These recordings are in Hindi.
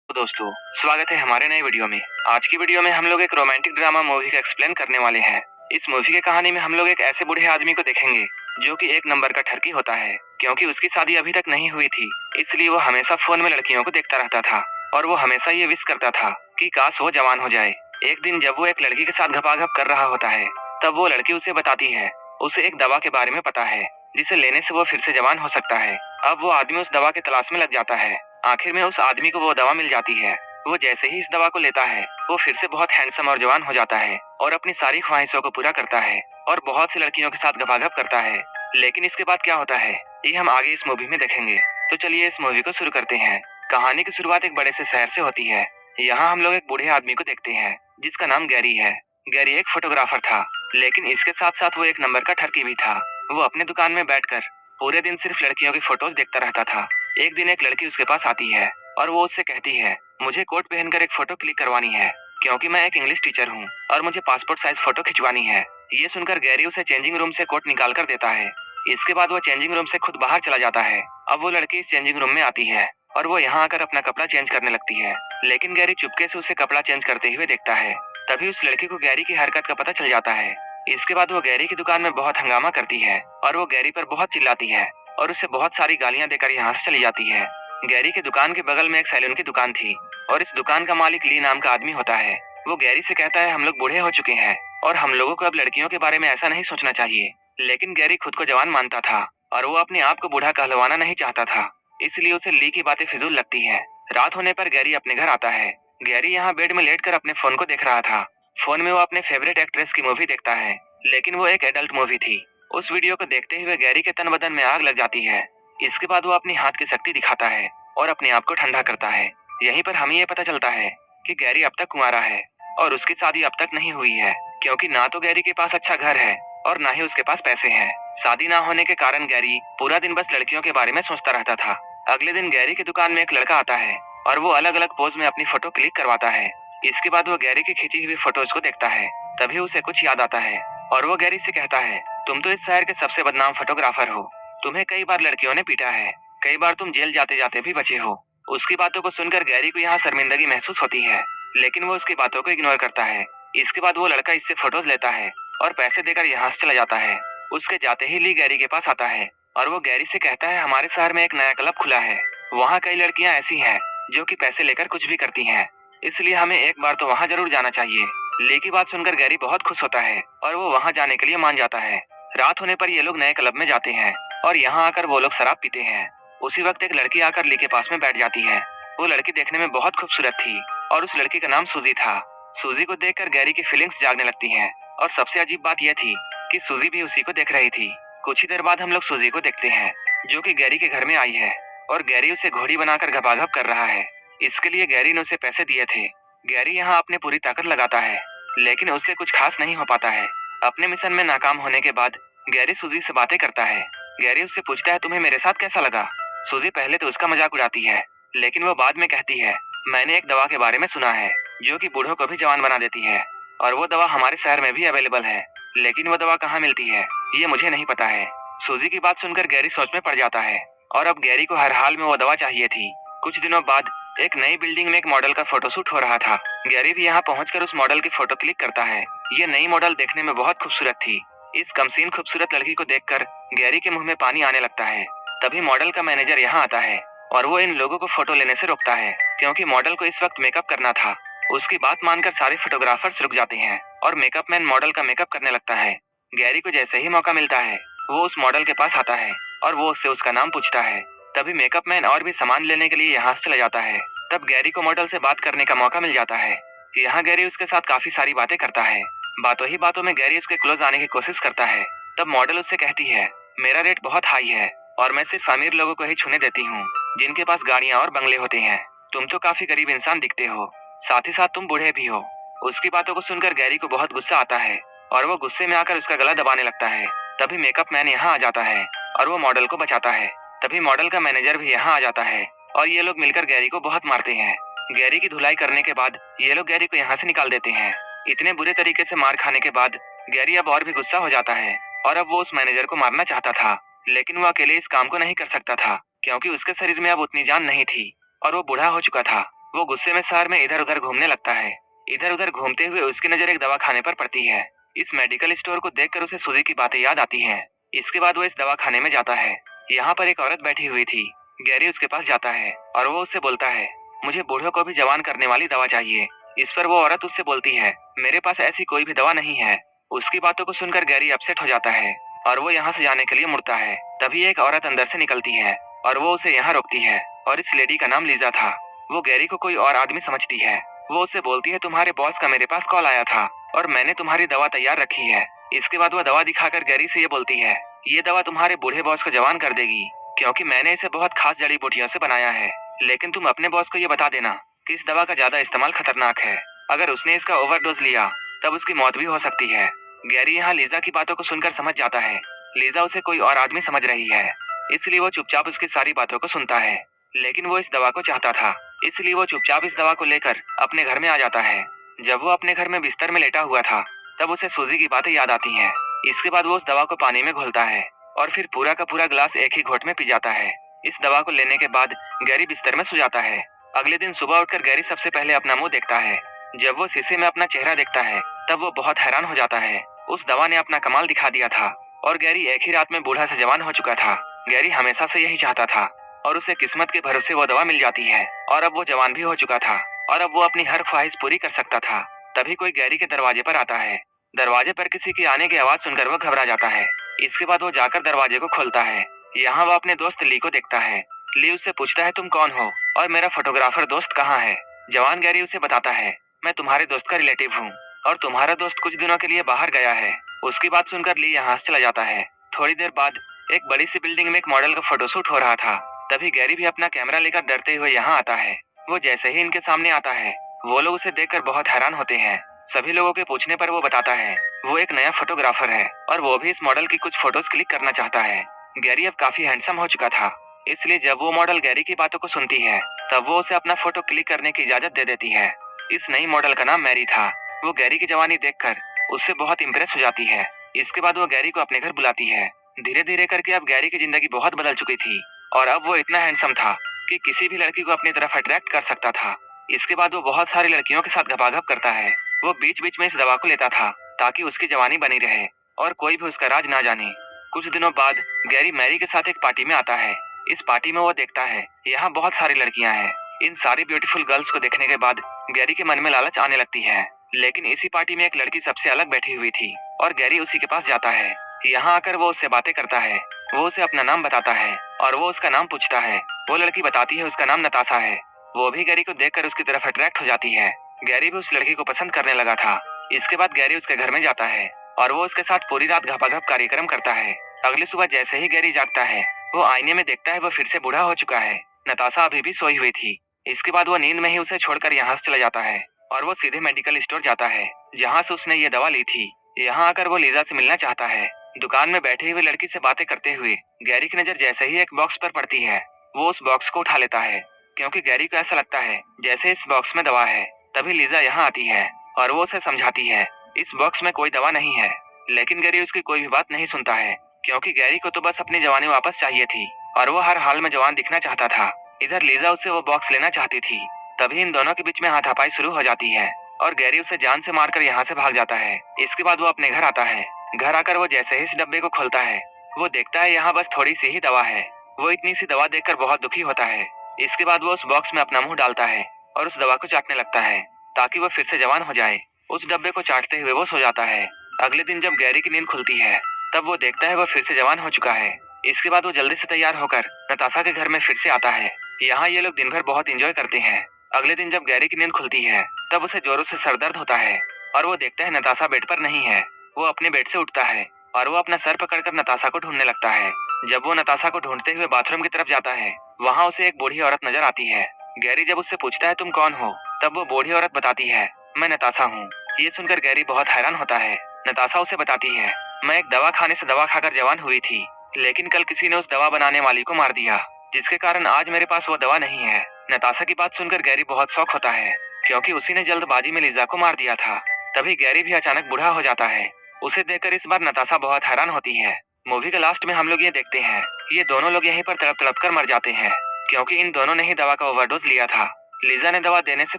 तो दोस्तों, स्वागत है हमारे नए वीडियो में। आज की वीडियो में हम लोग एक रोमांटिक ड्रामा मूवी का एक्सप्लेन करने वाले हैं। इस मूवी की कहानी में हम लोग एक ऐसे बूढ़े आदमी को देखेंगे जो कि एक नंबर का ठरकी होता है, क्योंकि उसकी शादी अभी तक नहीं हुई थी। इसलिए वो हमेशा फोन में लड़कियों को देखता रहता था और वो हमेशा ये विश करता था कि काश वो जवान हो जाए। एक दिन जब वो एक लड़की के साथ घपाघप कर रहा होता है, तब वो लड़की उसे बताती है उसे एक दवा के बारे में पता है जिसे लेने से वो फिर से जवान हो सकता है। अब वो आदमी उस दवा की तलाश में लग जाता है। आखिर में उस आदमी को वो दवा मिल जाती है। वो जैसे ही इस दवा को लेता है, वो फिर से बहुत हैंडसम और जवान हो जाता है और अपनी सारी ख्वाहिशों को पूरा करता है और बहुत सी लड़कियों के साथ घपाघप करता है। लेकिन इसके बाद क्या होता है, ये हम आगे इस मूवी में देखेंगे। तो चलिए इस मूवी को शुरू करते हैं। कहानी की शुरुआत एक बड़े से शहर से होती है। यहाँ हम लोग एक बूढ़े आदमी को देखते हैं जिसका नाम गैरी है। गैरी एक फोटोग्राफर था, लेकिन इसके साथ साथ वो एक नंबर का ठरकी भी था। वो अपने दुकान में बैठकर पूरे दिन सिर्फ लड़कियों की फोटोज देखता रहता था। एक दिन एक लड़की उसके पास आती है और वो उससे कहती है, मुझे कोट पहनकर एक फोटो क्लिक करवानी है, क्योंकि मैं एक इंग्लिश टीचर हूँ और मुझे पासपोर्ट साइज फोटो खिंचवानी है। ये सुनकर गैरी उसे चेंजिंग रूम से कोट निकाल कर देता है। इसके बाद वो चेंजिंग रूम से खुद बाहर चला जाता है। अब वो लड़की इस चेंजिंग रूम में आती है और वो यहाँ आकर अपना कपड़ा चेंज करने लगती है, लेकिन गैरी चुपके से उसे कपड़ा चेंज करते हुए देखता है। तभी उस लड़की को गैरी की हरकत का पता चल जाता है। इसके बाद वो गैरी की दुकान में बहुत हंगामा करती है और वो गैरी पर बहुत चिल्लाती है और उसे बहुत सारी गालियां देकर यहाँ से चली जाती है। गैरी की दुकान के बगल में एक सैलून की दुकान थी और इस दुकान का मालिक ली नाम का आदमी होता है। वो गैरी से कहता है, हम लोग बूढ़े हो चुके हैं और हम लोगों को अब लड़कियों के बारे में ऐसा नहीं सोचना चाहिए। लेकिन गैरी खुद को जवान मानता था और वो अपने आप को बूढ़ा कहलवाना नहीं चाहता था, इसलिए उसे ली की बातें फिजूल लगती है। रात होने पर गैरी अपने घर आता है। गैरी यहाँ बेड में लेटकर अपने फोन को देख रहा था। फोन में वो अपने फेवरेट एक्ट्रेस की मूवी देखता है, लेकिन वो एक एडल्ट मूवी थी। उस वीडियो को देखते हुए गैरी के तन बदन में आग लग जाती है। इसके बाद वो अपनी हाथ की शक्ति दिखाता है और अपने आप को ठंडा करता है। यहीं पर हमें ये पता चलता है कि गैरी अब तक कुंवारा है और उसकी शादी अब तक नहीं हुई है, क्योंकि ना तो गैरी के पास अच्छा घर है और ना ही उसके पास पैसे हैं। शादी ना होने के कारण गैरी पूरा दिन बस लड़कियों के बारे में सोचता रहता था। अगले दिन गैरी की दुकान में एक लड़का आता है और वो अलग अलग पोज में अपनी फोटो क्लिक करवाता है। इसके बाद वो गैरी की खींची हुई फोटोज को देखता है। तभी उसे कुछ याद आता है और वो गैरी से कहता है, तुम तो इस शहर के सबसे बदनाम फोटोग्राफर हो। तुम्हें कई बार लड़कियों ने पीटा है, कई बार तुम जेल जाते जाते भी बचे हो। उसकी बातों को सुनकर गैरी को यहाँ शर्मिंदगी महसूस होती है, लेकिन वो उसकी बातों को इग्नोर करता है। इसके बाद वो लड़का इससे फोटोज लेता है और पैसे देकर यहाँ से चला जाता है। उसके जाते ही ली गैरी के पास आता है और वो गैरी से कहता है, हमारे शहर में एक नया क्लब खुला है। वहाँ कई लड़कियाँ ऐसी हैं जो कि पैसे लेकर कुछ भी करती हैं, इसलिए हमें एक बार तो वहाँ जरूर जाना चाहिए। ली की बात सुनकर गैरी बहुत खुश होता है और वो वहाँ जाने के लिए मान जाता है। रात होने पर ये लोग नए क्लब में जाते हैं और यहाँ आकर वो लोग शराब पीते हैं। उसी वक्त एक लड़की आकर ली के पास में बैठ जाती है। वो लड़की देखने में बहुत खूबसूरत थी और उस लड़की का नाम सूजी था। सूजी को देखकर गैरी की फीलिंग्स जागने लगती हैं और सबसे अजीब बात यह थी कि सूजी भी उसी को देख रही थी। कुछ ही देर बाद हम लोग सूजी को देखते हैं जो कि गैरी के घर में आई है और गैरी उसे घोड़ी बनाकर घपाघप कर रहा है। इसके लिए गैरी ने उसे पैसे दिए थे। गैरी यहाँ अपने पूरी ताकत लगाता है, लेकिन उससे कुछ खास नहीं हो पाता है। अपने मिशन में नाकाम होने के बाद गैरी सूजी से बातें करता है। गैरी उससे पूछता है, तुम्हें मेरे साथ कैसा लगा। सूजी पहले तो उसका मजाक उड़ाती है, लेकिन वो बाद में कहती है, मैंने एक दवा के बारे में सुना है जो कि बूढ़ों को भी जवान बना देती है और वो दवा हमारे शहर में भी अवेलेबल है, लेकिन वो दवा कहाँ मिलती है ये मुझे नहीं पता है। सूजी की बात सुनकर गैरी सोच में पड़ जाता है और अब गैरी को हर हाल में वो दवा चाहिए थी। कुछ दिनों बाद एक नई बिल्डिंग में एक मॉडल का फोटोशूट हो रहा था। गैरी भी यहाँ पहुंचकर उस मॉडल की फोटो क्लिक करता है। ये नई मॉडल देखने में बहुत खूबसूरत थी। इस कमसीन खूबसूरत लड़की को देखकर गैरी के मुंह में पानी आने लगता है। तभी मॉडल का मैनेजर यहाँ आता है और वो इन लोगों को फोटो लेने से रोकता है, क्योंकि मॉडल को इस वक्त मेकअप करना था। उसकी बात मानकर सारे फोटोग्राफर्स रुक जाते हैं और मेकअप मैन मॉडल का मेकअप करने लगता है। गैरी को जैसे ही मौका मिलता है वो उस मॉडल के पास आता है और वो उससे उसका नाम पूछता है। तभी मेकअप मैन और भी सामान लेने के लिए यहाँ से चला जाता है। तब गैरी को मॉडल से बात करने का मौका मिल जाता है। यहाँ गैरी उसके साथ काफी सारी बातें करता है। बातों ही बातों में गैरी उसके क्लोज आने की कोशिश करता है। तब मॉडल उससे कहती है, मेरा रेट बहुत हाई है और मैं सिर्फ अमीर लोगों को ही छूने देती हूँ, जिनके पास गाड़ियाँ और बंगले होते हैं। तुम तो काफी गरीब इंसान दिखते हो, साथ ही साथ तुम बूढ़े भी हो। उसकी बातों को सुनकर गैरी को बहुत गुस्सा आता है और वो गुस्से में आकर उसका गला दबाने लगता है। तभी मेकअप मैन यहाँ आ जाता है और वो मॉडल को बचाता है। तभी मॉडल का मैनेजर भी यहाँ आ जाता है और ये लोग मिलकर गैरी को बहुत मारते हैं। गैरी की धुलाई करने के बाद ये लोग गैरी को यहाँ से निकाल देते हैं। इतने बुरे तरीके से मार खाने के बाद गैरी अब और भी गुस्सा हो जाता है और अब वो उस मैनेजर को मारना चाहता था, लेकिन वो अकेले इस काम को नहीं कर सकता था, क्योंकि उसके शरीर में अब उतनी जान नहीं थी और वो बूढ़ा हो चुका था। वो गुस्से में शहर में इधर उधर घूमने लगता है। इधर उधर घूमते हुए उसकी नजर एक दवा खाने पर पड़ती है। इस मेडिकल स्टोर को देखकर उसे सूजी की बातें याद आती हैं। इसके बाद वो इस दवा खाने में जाता है। यहाँ पर एक औरत बैठी हुई थी। गैरी उसके पास जाता है और वो उससे बोलता है, मुझे बूढ़ों को भी जवान करने वाली दवा चाहिए। इस पर वो औरत उससे बोलती है, मेरे पास ऐसी कोई भी दवा नहीं है। उसकी बातों को सुनकर गैरी अपसेट हो जाता है और वो यहाँ से जाने के लिए मुड़ता है। तभी एक औरत अंदर से निकलती है और वो उसे यहाँ रोकती है और इस लेडी का नाम लीजा था। वो गैरी को कोई और आदमी समझती है। वो उससे बोलती है, तुम्हारे बॉस का मेरे पास कॉल आया था और मैंने तुम्हारी दवा तैयार रखी है। इसके बाद वो दवा दिखाकर गैरी से ये बोलती है, ये दवा तुम्हारे बूढ़े बॉस को जवान कर देगी, क्योंकि मैंने इसे बहुत खास जड़ी बूटियों से बनाया है। लेकिन तुम अपने बॉस को ये बता देना कि इस दवा का ज्यादा इस्तेमाल खतरनाक है। अगर उसने इसका ओवरडोज लिया तब उसकी मौत भी हो सकती है। गैरी यहाँ लीजा की बातों को सुनकर समझ जाता है लीजा उसे कोई और आदमी समझ रही है, इसलिए वो चुपचाप उसकी सारी बातों को सुनता है। लेकिन वो इस दवा को चाहता था, इसलिए वो चुपचाप इस दवा को लेकर अपने घर में आ जाता है। जब वो अपने घर में बिस्तर में लेटा हुआ था तब उसे सूजी की बातें याद आती हैं। इसके बाद वो उस दवा को पानी में घोलता है और फिर पूरा का पूरा गिलास एक ही घोट में पी जाता है। इस दवा को लेने के बाद गैरी बिस्तर में सो जाता है। अगले दिन सुबह उठकर गैरी सबसे पहले अपना मुंह देखता है। जब वो शीशे में अपना चेहरा देखता है तब वो बहुत हैरान हो जाता है। उस दवा ने अपना कमाल दिखा दिया था और गैरी एक ही रात में बूढ़ा से जवान हो चुका था। गैरी हमेशा से यही चाहता था और उसे किस्मत के भरोसे वो दवा मिल जाती है और अब वो जवान भी हो चुका था और अब वो अपनी हर ख्वाहिश पूरी कर सकता था। तभी कोई गैरी के दरवाजे पर आता है। दरवाजे पर किसी की आने की आवाज सुनकर वो घबरा जाता है। इसके बाद वो जाकर दरवाजे को खोलता है। यहाँ वो अपने दोस्त ली को देखता है। ली उससे पूछता है, तुम कौन हो और मेरा फोटोग्राफर दोस्त कहाँ है? जवान गैरी उसे बताता है, मैं तुम्हारे दोस्त का रिलेटिव हूँ और तुम्हारा दोस्त कुछ दिनों के लिए बाहर गया है। उसकी बात सुनकर ली यहाँ से चला जाता है। थोड़ी देर बाद एक बड़ी सी बिल्डिंग में एक मॉडल का फोटोशूट हो रहा था। तभी गैरी भी अपना कैमरा लेकर डरते हुए यहाँ आता है। वो जैसे ही इनके सामने आता है वो लोग उसे देखकर बहुत हैरान होते हैं। सभी लोगों के पूछने पर वो बताता है वो एक नया फोटोग्राफर है और वो भी इस मॉडल की कुछ फोटोज क्लिक करना चाहता है। गैरी अब काफी हैंडसम हो चुका था, इसलिए जब वो मॉडल गैरी की बातों को सुनती है तब वो उसे अपना फोटो क्लिक करने की इजाजत दे देती है। इस नई मॉडल का नाम मैरी था। वो गैरी की जवानी देखकर उससे बहुत इम्प्रेस हो जाती है। इसके बाद वो गैरी को अपने घर बुलाती है। धीरे धीरे करके अब गैरी की जिंदगी बहुत बदल चुकी थी और अब वो इतना हैंडसम था कि किसी भी लड़की को अपनी तरफ अट्रैक्ट कर सकता था। इसके बाद वो बहुत सारी लड़कियों के साथ गपागप करता है। वो बीच बीच में इस दवा को लेता था ताकि उसकी जवानी बनी रहे और कोई भी उसका राज ना जाने। कुछ दिनों बाद गैरी मैरी के साथ एक पार्टी में आता है। इस पार्टी में वो देखता है यहाँ बहुत सारी लड़कियाँ हैं। इन सारी ब्यूटीफुल गर्ल्स को देखने के बाद गैरी के मन में लालच आने लगती है। लेकिन इसी पार्टी में एक लड़की सबसे अलग बैठी हुई थी और गैरी उसी के पास जाता है। यहाँ आकर वो उससे बातें करता है। वो उसे अपना नाम बताता है और वो उसका नाम पूछता है। वो लड़की बताती है उसका नाम नताशा है। वो भी गैरी को देखकर उसकी तरफ अट्रैक्ट हो जाती है। गैरी भी उस लड़की को पसंद करने लगा था। इसके बाद गैरी उसके घर में जाता है और वो उसके साथ पूरी रात घपाघप कार्यक्रम करता है। अगली सुबह जैसे ही गैरी जागता है वो आईने में देखता है वो फिर से बूढ़ा हो चुका है। नताशा अभी भी सोई हुई थी। इसके बाद वो नींद में ही उसे छोड़कर यहाँ से चला जाता है और वो सीधे मेडिकल स्टोर जाता है जहाँ से उसने ये दवा ली थी। यहाँ आकर वो लीजा से मिलना चाहता है। दुकान में बैठी हुई लड़की से बातें करते हुए गैरी की नजर जैसे ही एक बॉक्स पर पड़ती है वो उस बॉक्स को उठा लेता है, क्योंकि गैरी को ऐसा लगता है जैसे इस बॉक्स में दवा है। तभी लीजा यहाँ आती है और वो उसे समझाती है इस बॉक्स में कोई दवा नहीं है। लेकिन गैरी उसकी कोई भी बात नहीं सुनता है, क्योंकि गैरी को तो बस अपनी जवानी वापस चाहिए थी और वो हर हाल में जवान दिखना चाहता था। इधर लीजा उससे वो बॉक्स लेना चाहती थी। तभी इन दोनों के बीच में हाथापाई शुरू हो जाती है और गैरी उसे जान से मारकर यहाँ से भाग जाता है। इसके बाद वो अपने घर आता है। घर आकर वो जैसे ही इस डब्बे को खोलता है वो देखता है यहाँ बस थोड़ी सी ही दवा है। वो इतनी सी दवा देखकर बहुत दुखी होता है। इसके बाद वो उस बॉक्स में अपना मुंह डालता है और उस दवा को चाटने लगता है ताकि वो फिर से जवान हो जाए। उस डब्बे को चाटते हुए वो सो जाता है। अगले दिन जब गैरी की नींद खुलती है तब वो देखता है वो फिर से जवान हो चुका है। इसके बाद वो जल्दी से तैयार होकर नताशा के घर में फिर से आता है। यहाँ ये लोग दिन भर बहुत एंजॉय करते हैं। अगले दिन जब गैरी की नींद खुलती है तब उसे जोरों से सर दर्द होता है और वो देखता है नताशा बेड पर नहीं है। वो अपने बेड से उठता है और वो अपना सर पकड़कर नताशा को ढूंढने लगता है। जब वो नताशा को ढूंढते हुए बाथरूम की तरफ जाता है वहाँ उसे एक बूढ़ी औरत नजर आती है। गैरी जब उससे पूछता है तुम कौन हो तब वो बूढ़ी औरत बताती है मैं नताशा हूँ। ये सुनकर गैरी बहुत हैरान होता है। नताशा उसे बताती है मैं एक दवा खाने से दवा खाकर जवान हुई थी, लेकिन कल किसी ने उस दवा बनाने वाली को मार दिया, जिसके कारण आज मेरे पास वो दवा नहीं है। नताशा की बात सुनकर गैरी बहुत शौक होता है, क्योंकि उसी ने जल्दबाजी में लीजा को मार दिया था। तभी गैरी भी अचानक बूढ़ा हो जाता है। उसे देखकर इस बार नताशा बहुत हैरान होती है। मूवी के लास्ट में हम लोग ये देखते हैं ये दोनों लोग यहीं पर तड़प तड़प कर मर जाते हैं, क्योंकि इन दोनों ने ही दवा का ओवरडोज लिया था। लिजा ने दवा देने से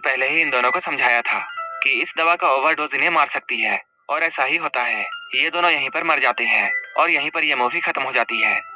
पहले ही इन दोनों को समझाया था कि इस दवा का ओवरडोज इन्हें मार सकती है, और ऐसा ही होता है। ये दोनों यहीं पर मर जाते हैं और यहीं पर यह मूवी खत्म हो जाती है।